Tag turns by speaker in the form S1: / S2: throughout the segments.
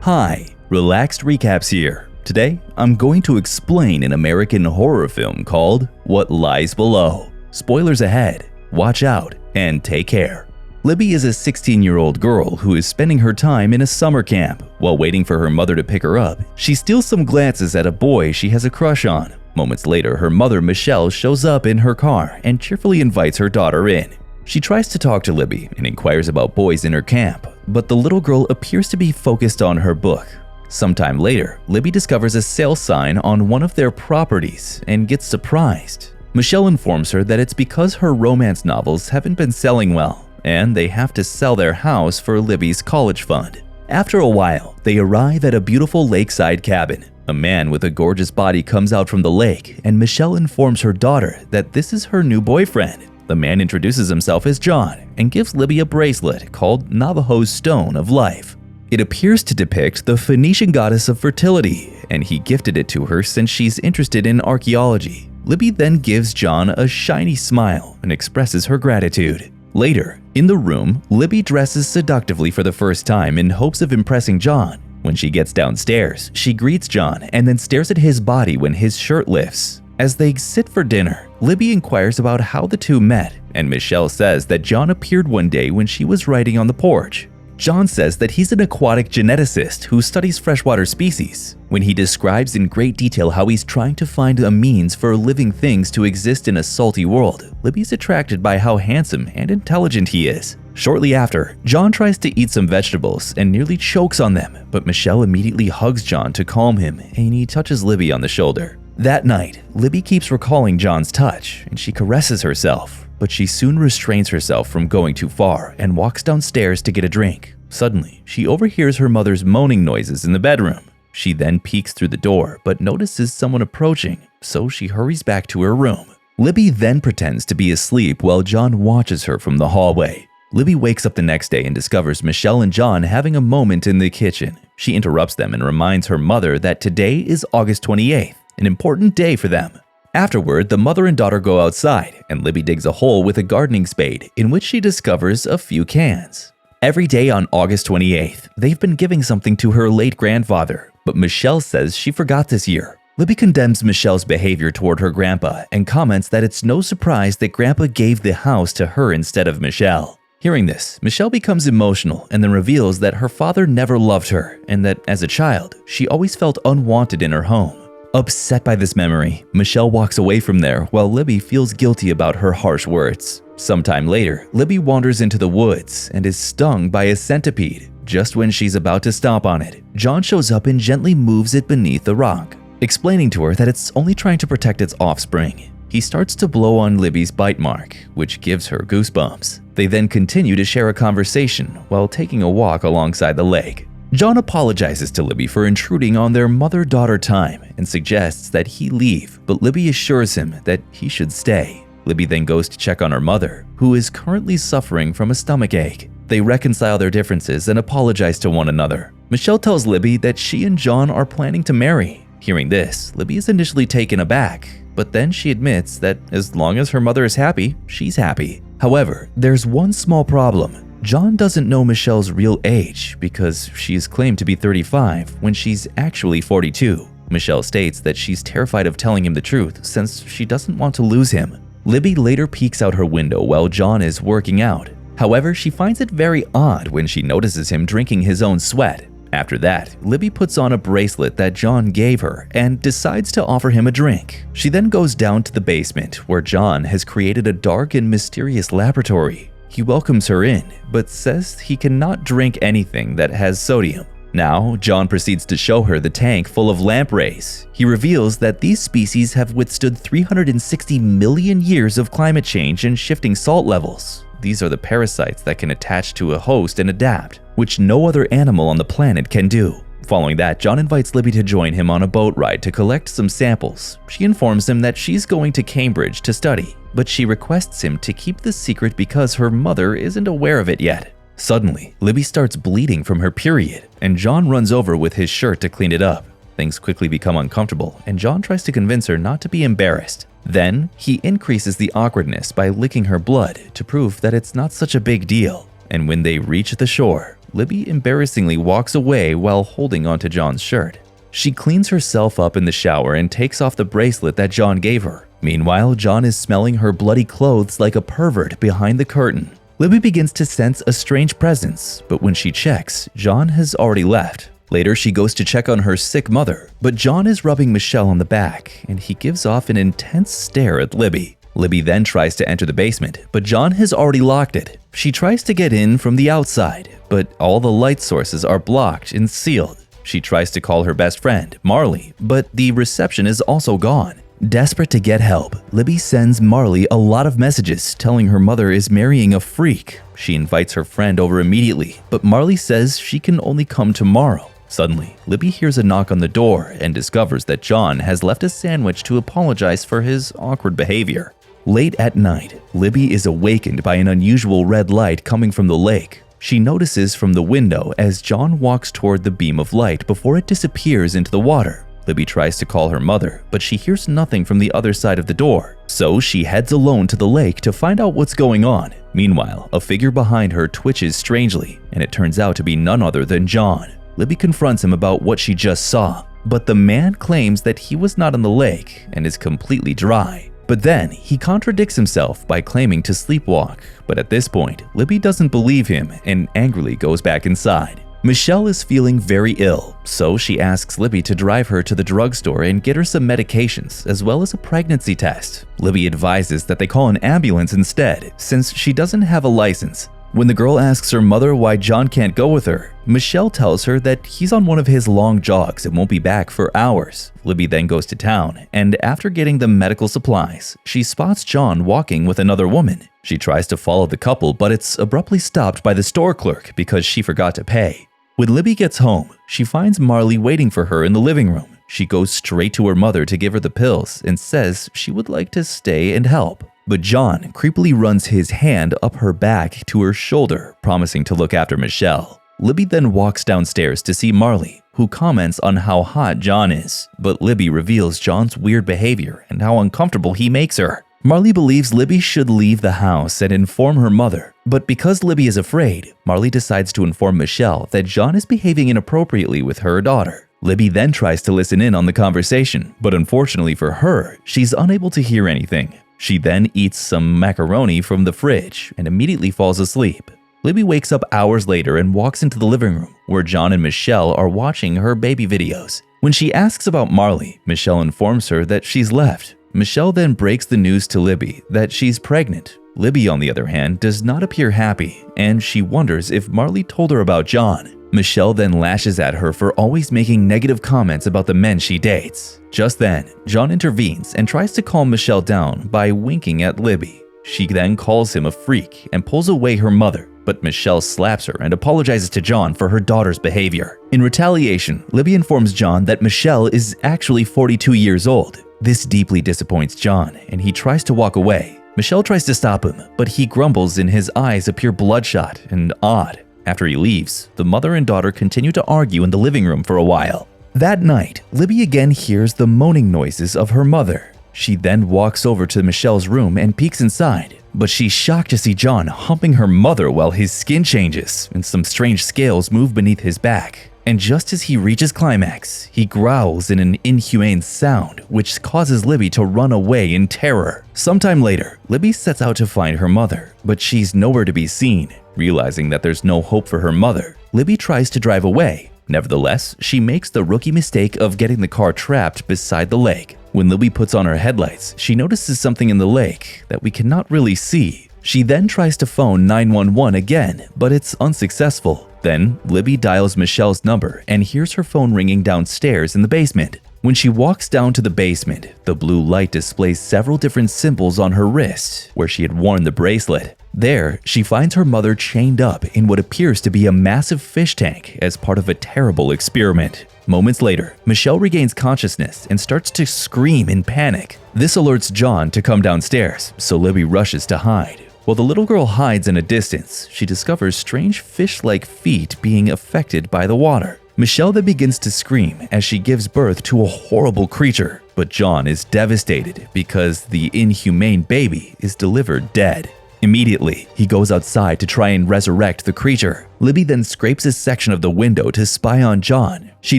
S1: Hi, Relaxed Recaps here. Today, I'm going to explain an American horror film called What Lies Below. Spoilers ahead, watch out, and take care. Libby is a 16-year-old girl who is spending her time in a summer camp. While waiting for her mother to pick her up, she steals some glances at a boy she has a crush on. Moments later, her mother, Michelle, shows up in her car and cheerfully invites her daughter in. She tries to talk to Libby and inquires about boys in her camp, but the little girl appears to be focused on her book. Sometime later, Libby discovers a sale sign on one of their properties and gets surprised. Michelle informs her that it's because her romance novels haven't been selling well, and they have to sell their house for Libby's college fund. After a while, they arrive at a beautiful lakeside cabin. A man with a gorgeous body comes out from the lake, and Michelle informs her daughter that this is her new boyfriend. The man introduces himself as John and gives Libby a bracelet called Navajo's Stone of Life. It appears to depict the Phoenician goddess of fertility, and he gifted it to her since she's interested in archaeology. Libby then gives John a shiny smile and expresses her gratitude. Later, in the room, Libby dresses seductively for the first time in hopes of impressing John. When she gets downstairs, she greets John and then stares at his body when his shirt lifts. As they sit for dinner, Libby inquires about how the two met, and Michelle says that John appeared one day when she was writing on the porch. John says that he's an aquatic geneticist who studies freshwater species. When he describes in great detail how he's trying to find a means for living things to exist in a salty world, Libby's attracted by how handsome and intelligent he is. Shortly after, John tries to eat some vegetables and nearly chokes on them, but Michelle immediately hugs John to calm him, and he touches Libby on the shoulder. That night, Libby keeps recalling John's touch, and she caresses herself, but she soon restrains herself from going too far and walks downstairs to get a drink. Suddenly, she overhears her mother's moaning noises in the bedroom. She then peeks through the door but notices someone approaching, so she hurries back to her room. Libby then pretends to be asleep while John watches her from the hallway. Libby wakes up the next day and discovers Michelle and John having a moment in the kitchen. She interrupts them and reminds her mother that today is August 28th, an important day for them. Afterward, the mother and daughter go outside, and Libby digs a hole with a gardening spade in which she discovers a few cans. Every day on August 28th, they've been giving something to her late grandfather, but Michelle says she forgot this year. Libby condemns Michelle's behavior toward her grandpa and comments that it's no surprise that grandpa gave the house to her instead of Michelle. Hearing this, Michelle becomes emotional and then reveals that her father never loved her and that as a child, she always felt unwanted in her home. Upset by this memory, Michelle walks away from there while Libby feels guilty about her harsh words. Sometime later, Libby wanders into the woods and is stung by a centipede. Just when she's about to stomp on it, John shows up and gently moves it beneath the rock, explaining to her that it's only trying to protect its offspring. He starts to blow on Libby's bite mark, which gives her goosebumps. They then continue to share a conversation while taking a walk alongside the lake. John apologizes to Libby for intruding on their mother-daughter time and suggests that he leave, but Libby assures him that he should stay. Libby then goes to check on her mother, who is currently suffering from a stomachache. They reconcile their differences and apologize to one another. Michelle tells Libby that she and John are planning to marry. Hearing this, Libby is initially taken aback, but then she admits that as long as her mother is happy, she's happy. However, there's one small problem. John doesn't know Michelle's real age because she is claimed to be 35 when she's actually 42. Michelle states that she's terrified of telling him the truth since she doesn't want to lose him. Libby later peeks out her window while John is working out. However, she finds it very odd when she notices him drinking his own sweat. After that, Libby puts on a bracelet that John gave her and decides to offer him a drink. She then goes down to the basement where John has created a dark and mysterious laboratory. He welcomes her in, but says he cannot drink anything that has sodium. Now, John proceeds to show her the tank full of lampreys. He reveals that these species have withstood 360 million years of climate change and shifting salt levels. These are the parasites that can attach to a host and adapt, which no other animal on the planet can do. Following that, John invites Libby to join him on a boat ride to collect some samples. She informs him that she's going to Cambridge to study, but she requests him to keep the secret because her mother isn't aware of it yet. Suddenly, Libby starts bleeding from her period, and John runs over with his shirt to clean it up. Things quickly become uncomfortable, and John tries to convince her not to be embarrassed. Then, he increases the awkwardness by licking her blood to prove that it's not such a big deal. And when they reach the shore, Libby embarrassingly walks away while holding onto John's shirt. She cleans herself up in the shower and takes off the bracelet that John gave her. Meanwhile, John is smelling her bloody clothes like a pervert behind the curtain. Libby begins to sense a strange presence, but when she checks, John has already left. Later, she goes to check on her sick mother, but John is rubbing Michelle on the back, and he gives off an intense stare at Libby. Libby then tries to enter the basement, but John has already locked it. She tries to get in from the outside, but all the light sources are blocked and sealed. She tries to call her best friend, Marley, but the reception is also gone. Desperate to get help, Libby sends Marley a lot of messages telling her mother is marrying a freak. She invites her friend over immediately, but Marley says she can only come tomorrow. Suddenly, Libby hears a knock on the door and discovers that John has left a sandwich to apologize for his awkward behavior. Late at night, Libby is awakened by an unusual red light coming from the lake. She notices from the window as John walks toward the beam of light before it disappears into the water. Libby tries to call her mother, but she hears nothing from the other side of the door, so she heads alone to the lake to find out what's going on. Meanwhile, a figure behind her twitches strangely, and it turns out to be none other than John. Libby confronts him about what she just saw, but the man claims that he was not in the lake and is completely dry. But then he contradicts himself by claiming to sleepwalk, but at this point, Libby doesn't believe him and angrily goes back inside. Michelle is feeling very ill, so she asks Libby to drive her to the drugstore and get her some medications as well as a pregnancy test. Libby advises that they call an ambulance instead, since she doesn't have a license. When the girl asks her mother why John can't go with her, Michelle tells her that he's on one of his long jogs and won't be back for hours. Libby then goes to town, and after getting the medical supplies, she spots John walking with another woman. She tries to follow the couple, but it's abruptly stopped by the store clerk because she forgot to pay. When Libby gets home, she finds Marley waiting for her in the living room. She goes straight to her mother to give her the pills and says she would like to stay and help. But John creepily runs his hand up her back to her shoulder, promising to look after Michelle. Libby then walks downstairs to see Marley, who comments on how hot John is, but Libby reveals John's weird behavior and how uncomfortable he makes her. Marley believes Libby should leave the house and inform her mother, but because Libby is afraid, Marley decides to inform Michelle that John is behaving inappropriately with her daughter. Libby then tries to listen in on the conversation, but unfortunately for her, she's unable to hear anything. She then eats some macaroni from the fridge and immediately falls asleep. Libby wakes up hours later and walks into the living room, where John and Michelle are watching her baby videos. When she asks about Marley, Michelle informs her that she's left. Michelle then breaks the news to Libby that she's pregnant. Libby, on the other hand, does not appear happy, and she wonders if Marley told her about John. Michelle then lashes at her for always making negative comments about the men she dates. Just then, John intervenes and tries to calm Michelle down by winking at Libby. She then calls him a freak and pulls away her mother, but Michelle slaps her and apologizes to John for her daughter's behavior. In retaliation, Libby informs John that Michelle is actually 42 years old. This deeply disappoints John, and he tries to walk away. Michelle tries to stop him, but he grumbles and his eyes appear bloodshot and odd. After he leaves, the mother and daughter continue to argue in the living room for a while. That night, Libby again hears the moaning noises of her mother. She then walks over to Michelle's room and peeks inside, but she's shocked to see John humping her mother while his skin changes and some strange scales move beneath his back. And just as he reaches climax, he growls in an inhumane sound, which causes Libby to run away in terror. Sometime later, Libby sets out to find her mother, but she's nowhere to be seen. Realizing that there's no hope for her mother, Libby tries to drive away. Nevertheless, she makes the rookie mistake of getting the car trapped beside the lake. When Libby puts on her headlights, she notices something in the lake that we cannot really see. She then tries to phone 911 again, but it's unsuccessful. Then, Libby dials Michelle's number and hears her phone ringing downstairs in the basement. When she walks down to the basement, the blue light displays several different symbols on her wrist, where she had worn the bracelet. There, she finds her mother chained up in what appears to be a massive fish tank as part of a terrible experiment. Moments later, Michelle regains consciousness and starts to scream in panic. This alerts John to come downstairs, so Libby rushes to hide. While the little girl hides in a distance, she discovers strange fish-like feet being affected by the water. Michelle then begins to scream as she gives birth to a horrible creature, but John is devastated because the inhumane baby is delivered dead. Immediately, he goes outside to try and resurrect the creature. Libby then scrapes a section of the window to spy on John. She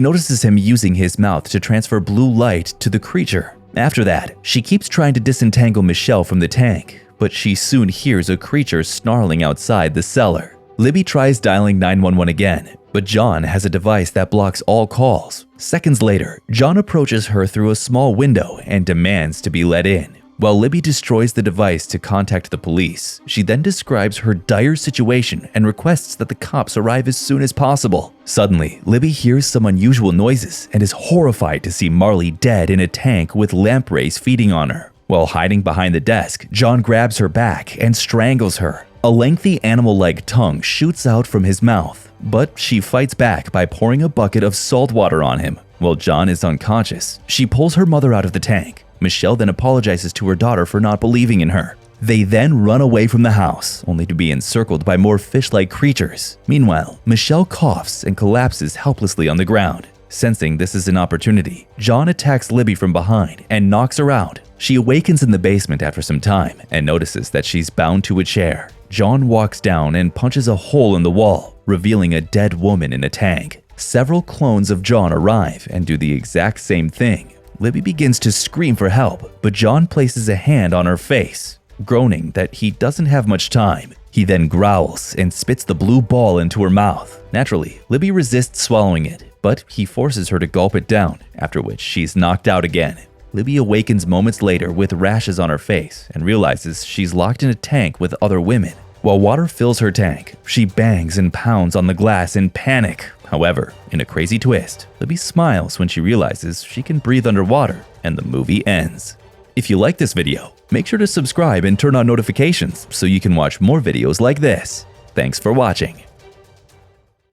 S1: notices him using his mouth to transfer blue light to the creature. After that, she keeps trying to disentangle Michelle from the tank, but she soon hears a creature snarling outside the cellar. Libby tries dialing 911 again, but John has a device that blocks all calls. Seconds later, John approaches her through a small window and demands to be let in. While Libby destroys the device to contact the police, she then describes her dire situation and requests that the cops arrive as soon as possible. Suddenly, Libby hears some unusual noises and is horrified to see Marley dead in a tank with lampreys feeding on her. While hiding behind the desk, John grabs her back and strangles her. A lengthy animal-like tongue shoots out from his mouth, but she fights back by pouring a bucket of salt water on him. While John is unconscious, she pulls her mother out of the tank. Michelle then apologizes to her daughter for not believing in her. They then run away from the house, only to be encircled by more fish-like creatures. Meanwhile, Michelle coughs and collapses helplessly on the ground. Sensing this is an opportunity, John attacks Libby from behind and knocks her out. She awakens in the basement after some time and notices that she's bound to a chair. John walks down and punches a hole in the wall, revealing a dead woman in a tank. Several clones of John arrive and do the exact same thing. Libby begins to scream for help, but John places a hand on her face, groaning that he doesn't have much time. He then growls and spits the blue ball into her mouth. Naturally, Libby resists swallowing it, but he forces her to gulp it down, after which she's knocked out again. Libby awakens moments later with rashes on her face and realizes she's locked in a tank with other women. While water fills her tank, she bangs and pounds on the glass in panic. However, in a crazy twist, Libby smiles when she realizes she can breathe underwater, and the movie ends. If you like this video, make sure to subscribe and turn on notifications so you can watch more videos like this. Thanks for watching.